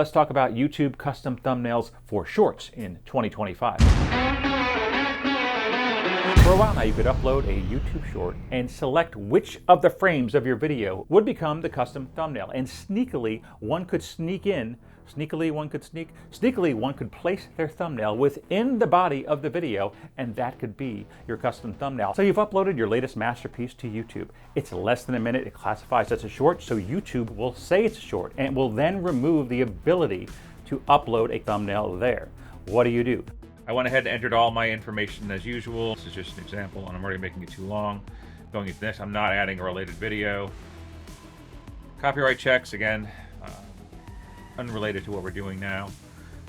Let's talk about YouTube custom thumbnails for shorts in 2025. For a while now, you could upload a YouTube short and select which of the frames of your video would become the custom thumbnail. And sneakily, one could place their thumbnail within the body of the video, and that could be your custom thumbnail. So you've uploaded your latest masterpiece to YouTube. It's less than a minute. It classifies as a short, so YouTube will say it's a short and will then remove the ability to upload a thumbnail there. What do? I went ahead and entered all my information as usual. This is just an example, and I'm already making it too long. Going into this, I'm not adding a related video. Copyright checks, again, unrelated to what we're doing now.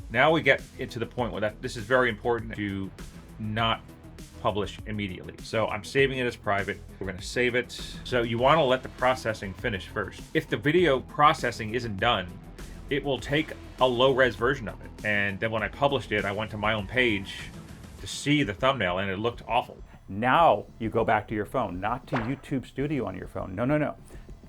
Now we get into the point where this is very important to not publish immediately. So I'm saving it as private. We're going to save it. So you want to let the processing finish first. If the video processing isn't done, it will take a low-res version of it. And then when I published it, I went to my own page to see the thumbnail, and it looked awful. Now you go back to your phone, not to YouTube Studio on your phone. No.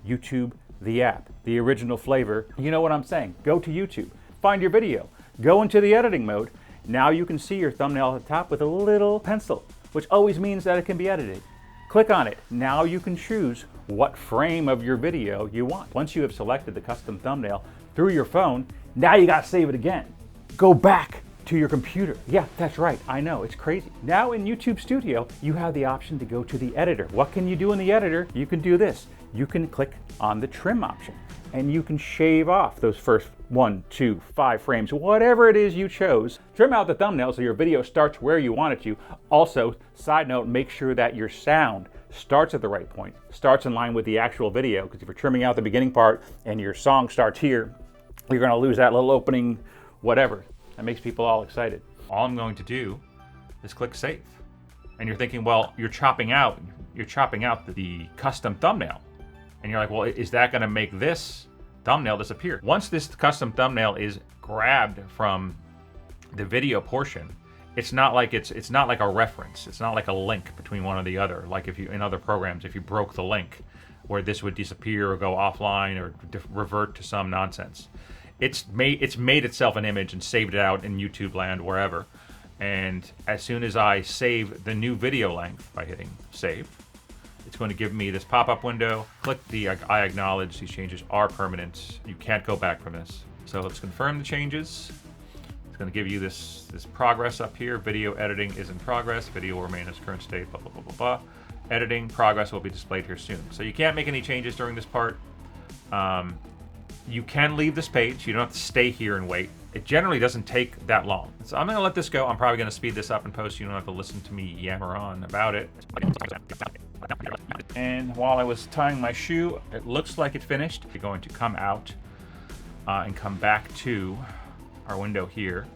YouTube, the app, the original flavor. You know what I'm saying. Go to YouTube, find your video, go into the editing mode. Now you can see your thumbnail at the top with a little pencil, which always means that it can be edited. Click on it. Now you can choose what frame of your video you want. Once you have selected the custom thumbnail through your phone, now you gotta save it again. Go back to your computer. Yeah, that's right. I know, it's crazy. Now in YouTube Studio, you have the option to go to the editor. What can you do in the editor? You can do this. You can click on the trim option, and you can shave off those first 1, 2, 5 frames, whatever it is you chose. Trim out the thumbnail so your video starts where you want it to. Also, side note, make sure that your sound starts at the right point, starts in line with the actual video, because if you're trimming out the beginning part and your song starts here, you're gonna lose that little opening, whatever. That makes people all excited. All I'm going to do is click save. And you're thinking, well, you're chopping out the custom thumbnail. And you're like, well, is that gonna make this thumbnail disappear? Once this custom thumbnail is grabbed from the video portion, it's not like a reference. It's not like a link between one or the other. Like if you, in other programs, if you broke the link, where this would disappear or go offline or revert to some nonsense. It's made itself an image and saved it out in YouTube land, wherever. And as soon as I save the new video length by hitting save, it's going to give me this pop-up window. Click the I acknowledge. These changes are permanent. You can't go back from this. So let's confirm the changes. It's going to give you this progress up here. Video editing is in progress. Video will remain as current state, blah, blah, blah, blah, blah. Editing progress will be displayed here soon. So you can't make any changes during this part. You can leave this page. You don't have to stay here and wait. It generally doesn't take that long. So I'm going to let this go. I'm probably going to speed this up in post. You don't have to listen to me yammer on about it. And while I was tying my shoe, it looks like it finished. You're going to come out and come back to our window here.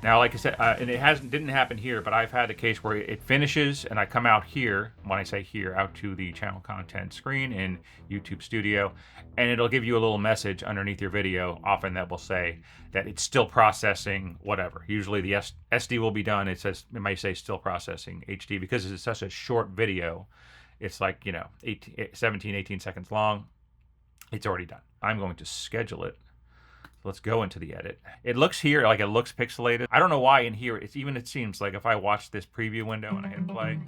Now, like I said, and it didn't happen here, but I've had a case where it finishes and I come out here, when I say here, out to the channel content screen in YouTube Studio, and it'll give you a little message underneath your video, often that will say that it's still processing whatever. Usually the SD will be done. It might say still processing HD, because it's such a short video. It's like, 17, 18 seconds long. It's already done. I'm going to schedule it. Let's go into the edit. It looks here like it looks pixelated. I don't know why in here, it seems like if I watch this preview window and I hit play.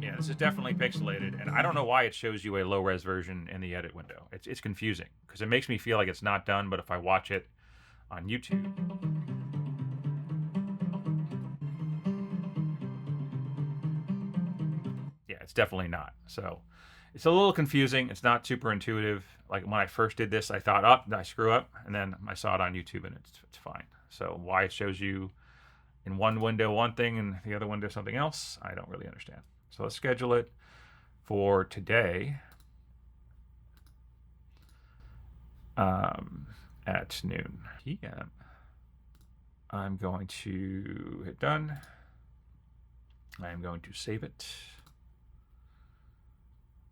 Yeah, this is definitely pixelated, and I don't know why it shows you a low-res version in the edit window. It's confusing, because it makes me feel like it's not done, but if I watch it on YouTube. Yeah, it's definitely not. So it's a little confusing. It's not super intuitive. Like when I first did this, I thought, oh, did I screw up? And then I saw it on YouTube and it's fine. So why it shows you in one window one thing and the other window something else, I don't really understand. So let's schedule it for today at noon p.m. I'm going to hit done. I'm going to save it.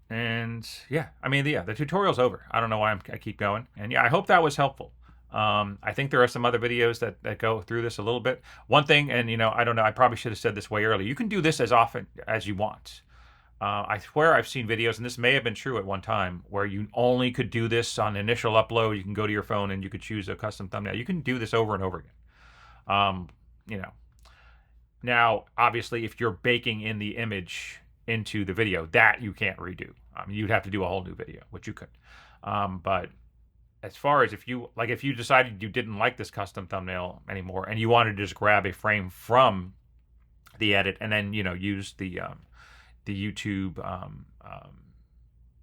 And yeah, the tutorial's over. I don't know why I keep going. And yeah, I hope that was helpful. I think there are some other videos that go through this a little bit. One thing, and I don't know, I probably should have said this way earlier. You can do this as often as you want. I swear I've seen videos, and this may have been true at one time, where you only could do this on initial upload. You can go to your phone and you could choose a custom thumbnail. You can do this over and over again. You know, now obviously if you're baking in the image into the video, that you can't redo. You'd have to do a whole new video, which you could. But as far as if you decided you didn't like this custom thumbnail anymore and you wanted to just grab a frame from the edit and then use the YouTube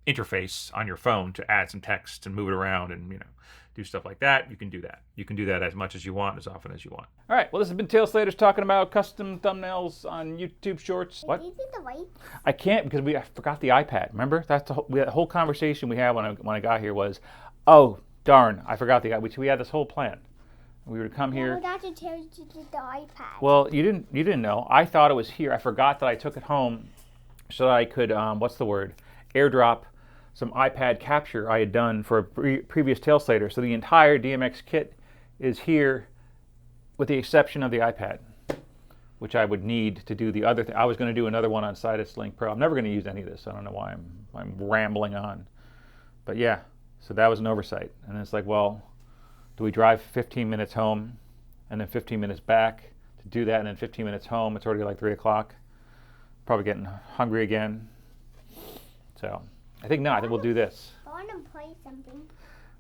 interface on your phone to add some text and move it around and do stuff like that, you can do that. You can do that as much as you want, as often as you want. All right. Well, this has been Tail Slaters talking about custom thumbnails on YouTube Shorts. What? Can you do the light? I can't because I forgot the iPad. Remember? That's the whole conversation we had when I got here was, oh darn, I forgot we had this whole plan. We would come here. I forgot to tell you to do the iPad. Well, you didn't know. I thought it was here. I forgot that I took it home so that I could airdrop some iPad capture I had done for a previous Tail Slater. So the entire DMX kit is here with the exception of the iPad, which I would need to do the other thing. I was going to do another one on Sidus Link Pro. I'm never going to use any of this. I don't know why I'm rambling on. But yeah, so that was an oversight. And it's like, well, do we drive 15 minutes home and then 15 minutes back to do that and then 15 minutes home? It's already like 3 o'clock. Probably getting hungry again. So I think I think we'll do this. I want to play something.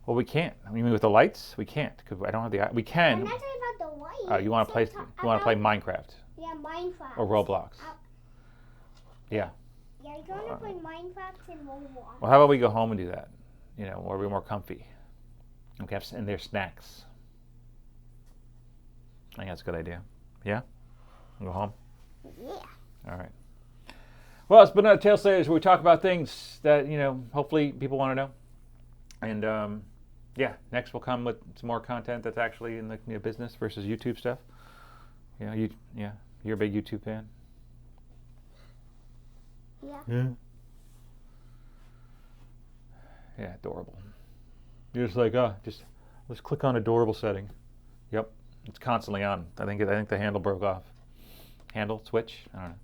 Well, we can't. I mean, with the lights, we can't because I don't have the. We can. I'm not talking about the lights. Oh, you want to play? You want to play Minecraft? Yeah, Minecraft. Or Roblox? Yeah. Yeah, you're going to play Minecraft and Roblox. Well, how about we go home and do that? Where we're more comfy. Okay, and there's snacks. I think that's a good idea. Yeah. We'll go home. Yeah. All right. Well, it's been a Tail Slaters where we talk about things that, hopefully people want to know. And, yeah, next we'll come with some more content that's actually in the business versus YouTube stuff. You're a big YouTube fan? Yeah. Yeah. Yeah, adorable. You're just like, let's click on adorable setting. Yep, it's constantly on. I think the handle broke off. Handle, switch, I don't know.